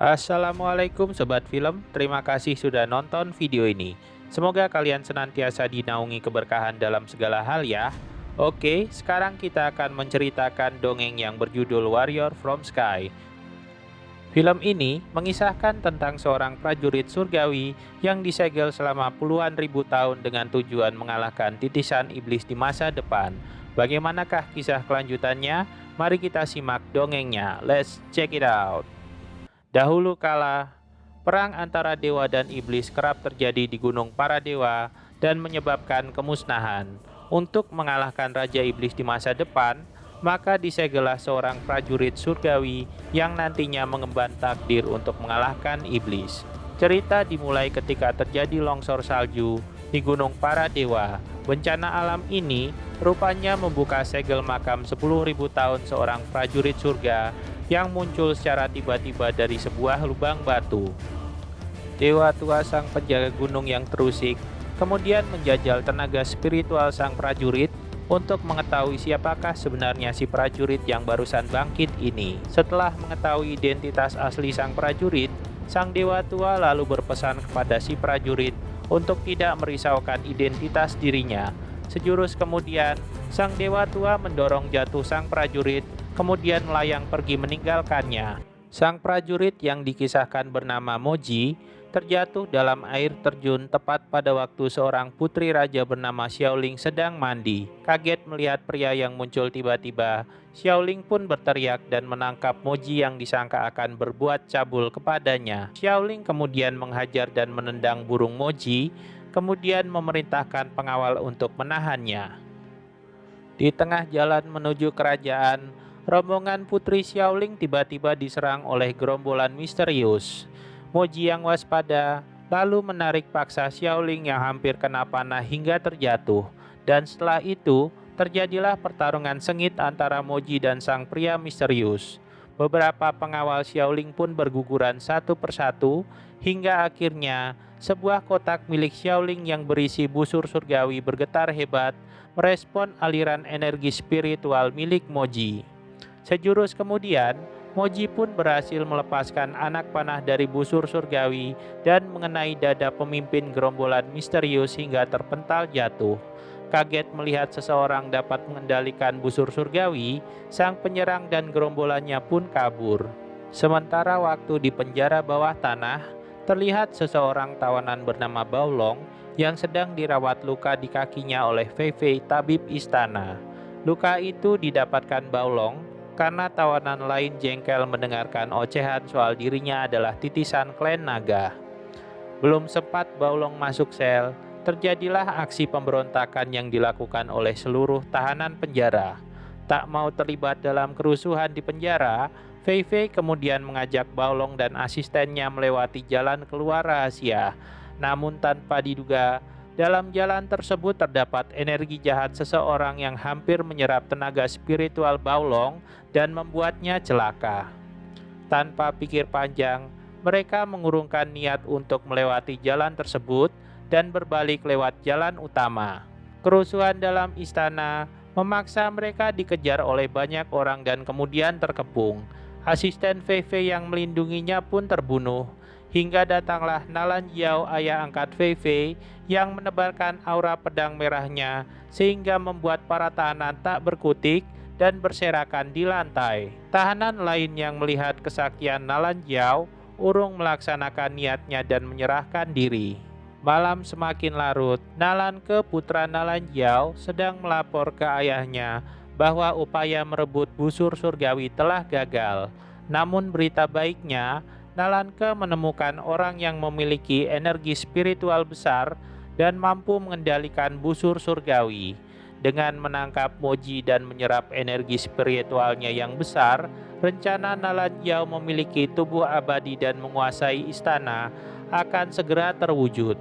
Assalamualaikum Sobat Film, terima kasih sudah nonton video ini. Semoga kalian senantiasa dinaungi keberkahan dalam segala hal ya. Oke, sekarang kita akan menceritakan dongeng yang berjudul Warrior from Sky. Film ini mengisahkan tentang seorang prajurit surgawi yang disegel selama puluhan ribu tahun dengan tujuan mengalahkan titisan iblis di masa depan. Bagaimanakah kisah kelanjutannya? Mari kita simak dongengnya. Let's check it out. Dahulu kala, perang antara dewa dan iblis kerap terjadi di gunung para dewa dan menyebabkan kemusnahan. Untuk mengalahkan Raja Iblis di masa depan, maka disegelah seorang prajurit surgawi yang nantinya mengemban takdir untuk mengalahkan iblis. Cerita dimulai ketika terjadi longsor salju di gunung para dewa. Bencana alam ini rupanya membuka segel makam 10.000 tahun seorang prajurit surga yang muncul secara tiba-tiba dari sebuah lubang batu. Dewa tua sang penjaga gunung yang terusik kemudian menjajal tenaga spiritual sang prajurit untuk mengetahui siapakah sebenarnya si prajurit yang barusan bangkit ini. Setelah mengetahui identitas asli sang prajurit, sang dewa tua lalu berpesan kepada si prajurit untuk tidak merisaukan identitas dirinya. Sejurus kemudian, sang dewa tua mendorong jatuh sang prajurit, kemudian melayang pergi meninggalkannya. Sang prajurit yang dikisahkan bernama Moji terjatuh dalam air terjun tepat pada waktu seorang putri raja bernama Xiaoling sedang mandi. Kaget melihat pria yang muncul tiba-tiba, Xiaoling pun berteriak dan menangkap Moji yang disangka akan berbuat cabul kepadanya. Xiaoling kemudian menghajar dan menendang burung Moji, kemudian memerintahkan pengawal untuk menahannya. Di tengah jalan menuju kerajaan, rombongan Putri Xiaoling tiba-tiba diserang oleh gerombolan misterius. Moji yang waspada lalu menarik paksa Xiaoling yang hampir kena panah hingga terjatuh. Dan setelah itu, terjadilah pertarungan sengit antara Moji dan sang pria misterius. Beberapa pengawal Xiaoling pun berguguran satu persatu, hingga akhirnya sebuah kotak milik Xiaoling yang berisi busur surgawi bergetar hebat merespon aliran energi spiritual milik Moji. Sejurus kemudian, Moji pun berhasil melepaskan anak panah dari busur surgawi dan mengenai dada pemimpin gerombolan misterius hingga terpental jatuh. Kaget melihat seseorang dapat mengendalikan busur surgawi, sang penyerang dan gerombolannya pun kabur. Sementara waktu di penjara bawah tanah, terlihat seseorang tawanan bernama Baolong yang sedang dirawat luka di kakinya oleh Fei Fei, tabib istana. Luka itu didapatkan Baolong karena tawanan lain jengkel mendengarkan ocehan soal dirinya adalah titisan klan naga. Belum sempat Baolong masuk sel, terjadilah aksi pemberontakan yang dilakukan oleh seluruh tahanan penjara. Tak mau terlibat dalam kerusuhan di penjara, Fei Fei kemudian mengajak Baolong dan asistennya melewati jalan keluar rahasia. Namun tanpa diduga, dalam jalan tersebut terdapat energi jahat seseorang yang hampir menyerap tenaga spiritual Baolong dan membuatnya celaka. Tanpa pikir panjang, mereka mengurungkan niat untuk melewati jalan tersebut dan berbalik lewat jalan utama. Kerusuhan dalam istana memaksa mereka dikejar oleh banyak orang dan kemudian terkepung. Asisten Fei Fei yang melindunginya pun terbunuh. Hingga datanglah Nalan Jiao, ayah angkat Fei Fei, yang menebarkan aura pedang merahnya sehingga membuat para tahanan tak berkutik dan berserakan di lantai. Tahanan lain yang melihat kesaktian Nalan Jiao urung melaksanakan niatnya dan menyerahkan diri. Malam semakin larut, Nalan ke putra Nalan Jiao sedang melapor ke ayahnya bahwa upaya merebut busur surgawi telah gagal. Namun berita baiknya, Nalanke menemukan orang yang memiliki energi spiritual besar dan mampu mengendalikan busur surgawi. Dengan menangkap Moji dan menyerap energi spiritualnya yang besar, rencana Nalan Jiao memiliki tubuh abadi dan menguasai istana akan segera terwujud.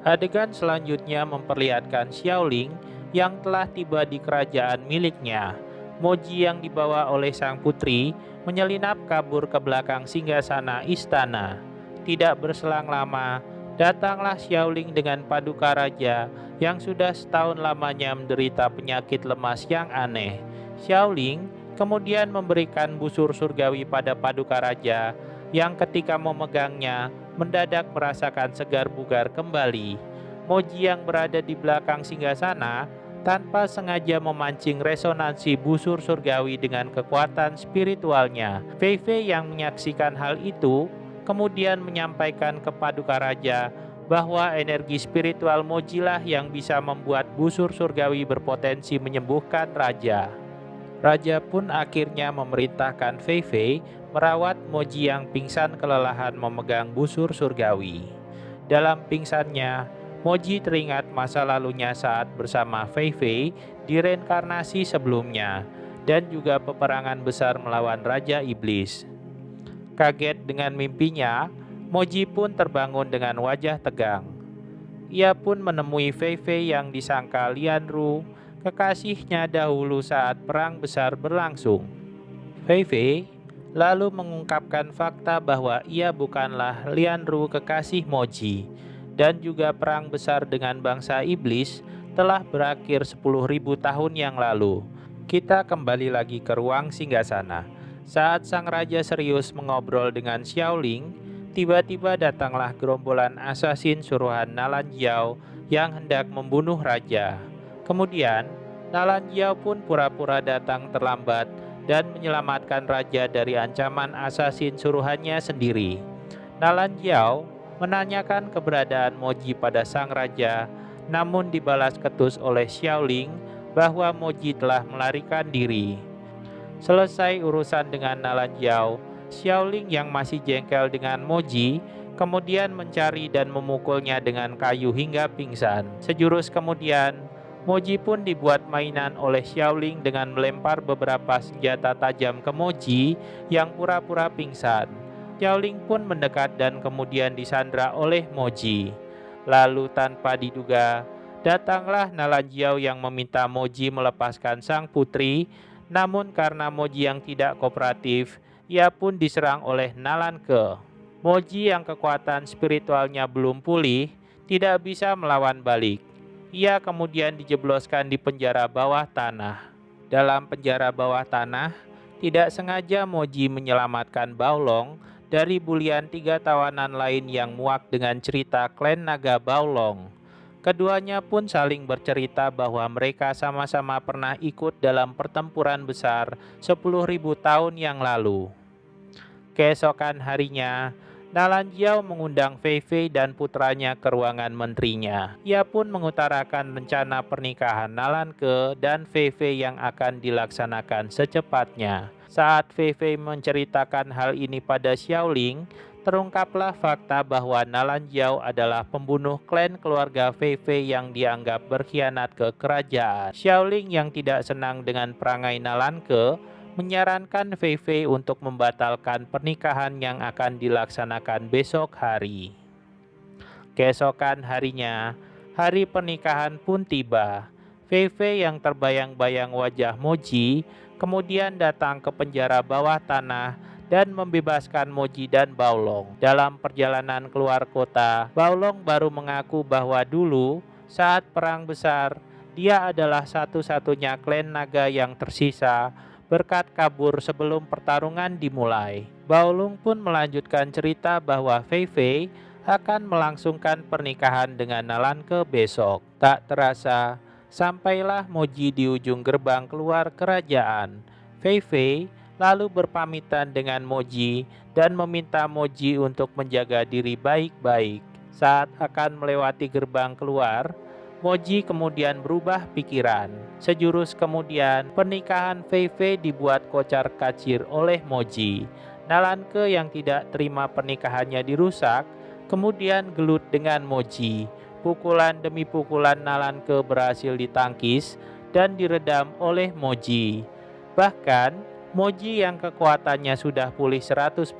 Adegan selanjutnya memperlihatkan Xiaoling yang telah tiba di kerajaan miliknya. Moji yang dibawa oleh sang putri menyelinap kabur ke belakang singgasana istana. Tidak berselang lama, datanglah Xiaoling dengan paduka raja yang sudah setahun lamanya menderita penyakit lemas yang aneh. Xiaoling kemudian memberikan busur surgawi pada Paduka Raja yang ketika memegangnya mendadak merasakan segar bugar kembali. Moji yang berada di belakang singgasana tanpa sengaja memancing resonansi busur surgawi dengan kekuatan spiritualnya. Fei Fei yang menyaksikan hal itu kemudian menyampaikan ke Paduka Raja bahwa energi spiritual Moji lah yang bisa membuat busur surgawi berpotensi menyembuhkan raja. Raja pun akhirnya memerintahkan Fei Fei merawat Moji yang pingsan kelelahan memegang busur surgawi. Dalam pingsannya, Moji teringat masa lalunya saat bersama Fei Fei di reinkarnasi sebelumnya dan juga peperangan besar melawan Raja Iblis. Kaget dengan mimpinya, Moji pun terbangun dengan wajah tegang. Ia pun menemui Fei Fei yang disangka Lian Ru, kekasihnya dahulu saat perang besar berlangsung. Fei Fei lalu mengungkapkan fakta bahwa ia bukanlah Lian Ru kekasih Moji, dan juga perang besar dengan bangsa iblis telah berakhir 10.000 tahun yang lalu. Kita kembali lagi ke ruang singgasana. Saat sang raja serius mengobrol dengan Xiaoling, tiba-tiba datanglah gerombolan asasin suruhan Nalan Jiao yang hendak membunuh raja. Kemudian, Nalan Jiao pun pura-pura datang terlambat dan menyelamatkan raja dari ancaman asasin suruhannya sendiri. Nalan Jiao menanyakan keberadaan Moji pada sang raja, namun dibalas ketus oleh Xiaoling bahwa Moji telah melarikan diri. Selesai urusan dengan Nalan Jiao, Xiaoling yang masih jengkel dengan Moji kemudian mencari dan memukulnya dengan kayu hingga pingsan. Sejurus kemudian, Moji pun dibuat mainan oleh Xiaoling dengan melempar beberapa senjata tajam ke Moji yang pura-pura pingsan. Xiaoling pun mendekat dan kemudian disandra oleh Moji. Lalu tanpa diduga, datanglah Nalan Jiao yang meminta Moji melepaskan sang putri, namun karena Moji yang tidak kooperatif, ia pun diserang oleh Nalan Ke. Moji yang kekuatan spiritualnya belum pulih, tidak bisa melawan balik. Ia kemudian dijebloskan di penjara bawah tanah. Dalam penjara bawah tanah, tidak sengaja Moji menyelamatkan Baolong dari bulian 3 tawanan lain yang muak dengan cerita klan naga Baolong. Keduanya pun saling bercerita bahwa mereka sama-sama pernah ikut dalam pertempuran besar 10.000 tahun yang lalu. Keesokan harinya, Nalan Jiao mengundang Fei Fei dan putranya ke ruangan menterinya. Ia pun mengutarakan rencana pernikahan Nalan Ke dan Fei Fei yang akan dilaksanakan secepatnya. Saat Fei Fei menceritakan hal ini pada Xiaoling, terungkaplah fakta bahwa Nalan Jiao adalah pembunuh klan keluarga Fei Fei yang dianggap berkhianat ke kerajaan. Xiaoling yang tidak senang dengan perangai Nalan Ke menyarankan Fei Fei untuk membatalkan pernikahan yang akan dilaksanakan besok hari. Keesokan harinya, hari pernikahan pun tiba. Fei Fei yang terbayang-bayang wajah Moji kemudian datang ke penjara bawah tanah dan membebaskan Moji dan Baolong. Dalam perjalanan keluar kota, Baolong baru mengaku bahwa dulu saat perang besar, dia adalah satu-satunya klan naga yang tersisa berkat kabur sebelum pertarungan dimulai. Baolong pun melanjutkan cerita bahwa Fei Fei akan melangsungkan pernikahan dengan Nalan Ke besok. Tak terasa, sampailah Moji di ujung gerbang keluar kerajaan. Fei Fei lalu berpamitan dengan Moji dan meminta Moji untuk menjaga diri baik-baik. Saat akan melewati gerbang keluar, Moji kemudian berubah pikiran. Sejurus kemudian, pernikahan Fei Fei dibuat kocar-kacir oleh Moji. Nalan Ke yang tidak terima pernikahannya dirusak, kemudian gelut dengan Moji. Pukulan demi pukulan Nalan Ke berhasil ditangkis dan diredam oleh Moji. Bahkan, Moji yang kekuatannya sudah pulih 100%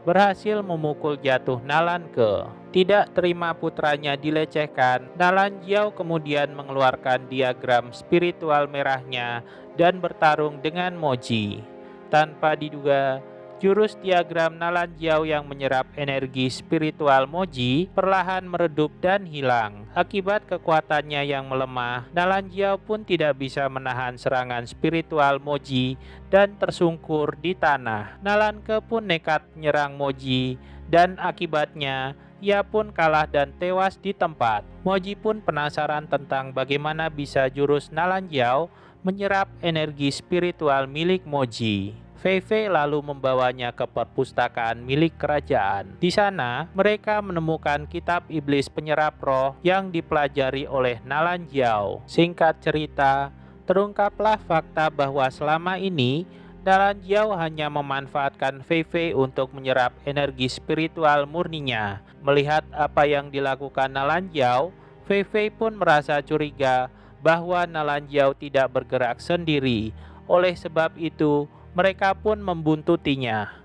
berhasil memukul jatuh Nalan Ke. Tidak terima putranya dilecehkan, Nalan Jiao kemudian mengeluarkan diagram spiritual merahnya dan bertarung dengan Moji. Tanpa diduga, Jurus diagram Nalanjiao yang menyerap energi spiritual Moji perlahan meredup dan hilang. Akibat kekuatannya yang melemah, Nalanjiao pun tidak bisa menahan serangan spiritual Moji dan tersungkur di tanah. Nalanke pun nekat menyerang Moji dan akibatnya ia pun kalah dan tewas di tempat. Moji pun penasaran tentang bagaimana bisa jurus Nalanjiao menyerap energi spiritual milik Moji. Fei Fei lalu membawanya ke perpustakaan milik kerajaan. Di sana, mereka menemukan kitab iblis penyerap roh yang dipelajari oleh Nalanjiao. Singkat cerita, terungkaplah fakta bahwa selama ini Nalanjiao hanya memanfaatkan Fei Fei untuk menyerap energi spiritual murninya. Melihat apa yang dilakukan Nalanjiao, Fei Fei pun merasa curiga bahwa Nalanjiao tidak bergerak sendiri. Oleh sebab itu, mereka pun membuntutinya.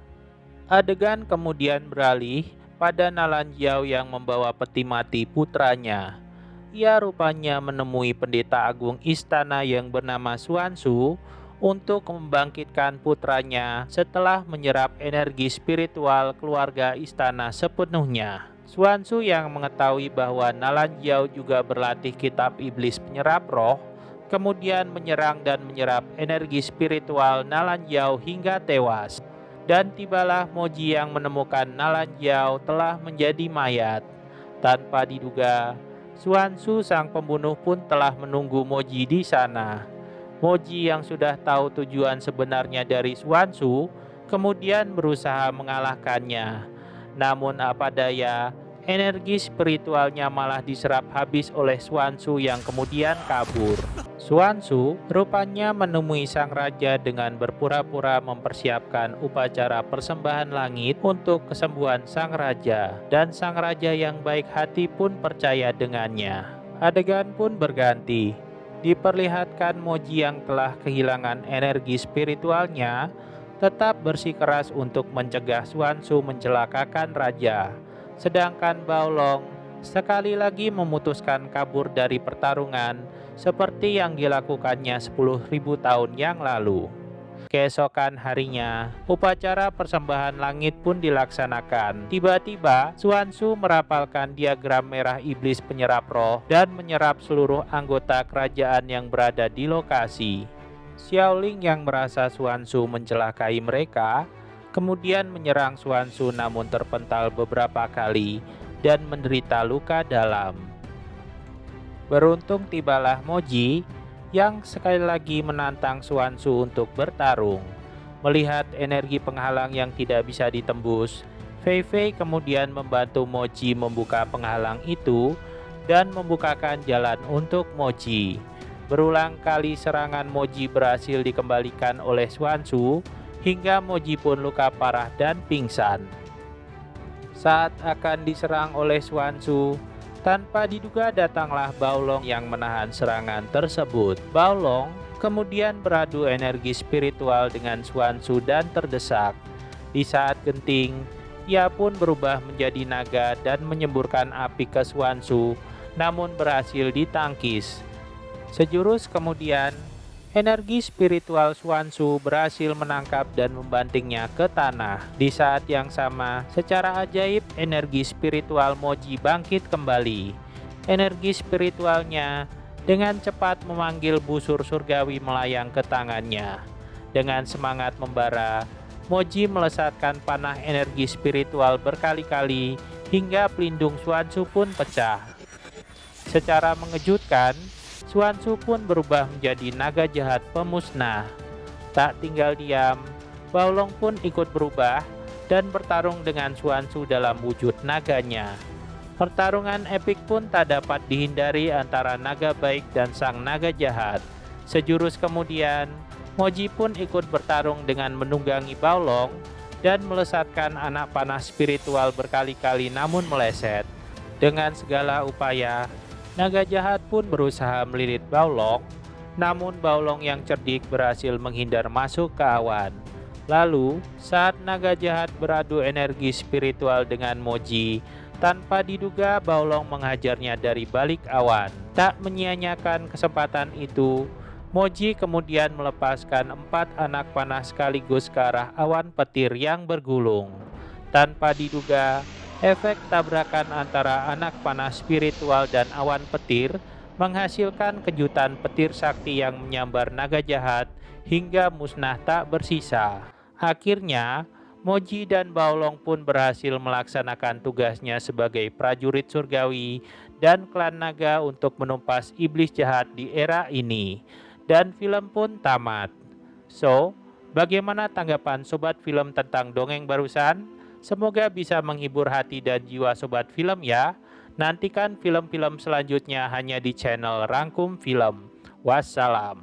Adegan kemudian beralih pada Nalanjiao yang membawa peti mati putranya. Ia rupanya menemui pendeta agung istana yang bernama Xuanzu untuk membangkitkan putranya setelah menyerap energi spiritual keluarga istana sepenuhnya. Xuanzu yang mengetahui bahwa Nalanjiao juga berlatih kitab iblis penyerap roh, kemudian menyerang dan menyerap energi spiritual Nalanjiao hingga tewas. Dan tibalah Moji yang menemukan Nalanjiao telah menjadi mayat. Tanpa diduga, Xuanzu sang pembunuh pun telah menunggu Moji di sana. Moji yang sudah tahu tujuan sebenarnya dari Xuanzu, kemudian berusaha mengalahkannya. Namun apa daya, energi spiritualnya malah diserap habis oleh Xuanzu yang kemudian kabur. Xuanzu rupanya menemui sang raja dengan berpura-pura mempersiapkan upacara persembahan langit untuk kesembuhan sang raja, dan sang raja yang baik hati pun percaya dengannya. Adegan pun berganti. Diperlihatkan Moji yang telah kehilangan energi spiritualnya tetap bersikeras untuk mencegah Xuanzu mencelakakan raja. Sedangkan Baolong sekali lagi memutuskan kabur dari pertarungan seperti yang dilakukannya 10.000 tahun yang lalu. Keesokan harinya, upacara persembahan langit pun dilaksanakan. Tiba-tiba, Xuanzu merapalkan diagram merah iblis penyerap roh dan menyerap seluruh anggota kerajaan yang berada di lokasi. Xiaoling yang merasa Xuanzu mencelakai mereka, kemudian menyerang Xuanzu namun terpental beberapa kali dan menderita luka dalam. Beruntung tibalah Moji yang sekali lagi menantang Xuanzu untuk bertarung. Melihat energi penghalang yang tidak bisa ditembus, Fei Fei kemudian membantu Moji membuka penghalang itu dan membukakan jalan untuk Moji. Berulang kali serangan Moji berhasil dikembalikan oleh Xuanzu hingga Moji pun luka parah dan pingsan. Saat akan diserang oleh Xuanzu, tanpa diduga datanglah Baolong yang menahan serangan tersebut. Baolong kemudian beradu energi spiritual dengan Xuanzu dan terdesak. Di saat genting, ia pun berubah menjadi naga dan menyemburkan api ke Xuanzu, namun berhasil ditangkis. Sejurus kemudian, energi spiritual Xuanzu berhasil menangkap dan membantingnya ke tanah. Di saat yang sama, secara ajaib energi spiritual Moji bangkit kembali. Energi spiritualnya dengan cepat memanggil busur surgawi melayang ke tangannya. Dengan semangat membara, Moji melesatkan panah energi spiritual berkali-kali hingga pelindung Xuanzu pun pecah. Secara mengejutkan, Xuanzu pun berubah menjadi naga jahat pemusnah. Tak tinggal diam, Baolong pun ikut berubah dan bertarung dengan Xuanzu dalam wujud naganya. Pertarungan epik pun tak dapat dihindari antara naga baik dan sang naga jahat. Sejurus kemudian, Moji pun ikut bertarung dengan menunggangi Baolong dan melesatkan anak panah spiritual berkali-kali namun meleset. Dengan segala upaya, naga jahat pun berusaha melilit Baolong, namun Baolong yang cerdik berhasil menghindar masuk ke awan. Lalu, saat naga jahat beradu energi spiritual dengan Moji, tanpa diduga Baolong menghajarnya dari balik awan. Tak menyia-nyiakan kesempatan itu, Moji kemudian melepaskan 4 anak panah sekaligus ke arah awan petir yang bergulung. Tanpa diduga, efek tabrakan antara anak panah spiritual dan awan petir menghasilkan kejutan petir sakti yang menyambar naga jahat hingga musnah tak bersisa. Akhirnya, Moji dan Baolong pun berhasil melaksanakan tugasnya sebagai prajurit surgawi dan klan naga untuk menumpas iblis jahat di era ini. Dan film pun tamat. So, bagaimana tanggapan sobat film tentang dongeng barusan? Semoga bisa menghibur hati dan jiwa sobat film ya. Nantikan film-film selanjutnya hanya di channel Rangkum Film. Wassalam.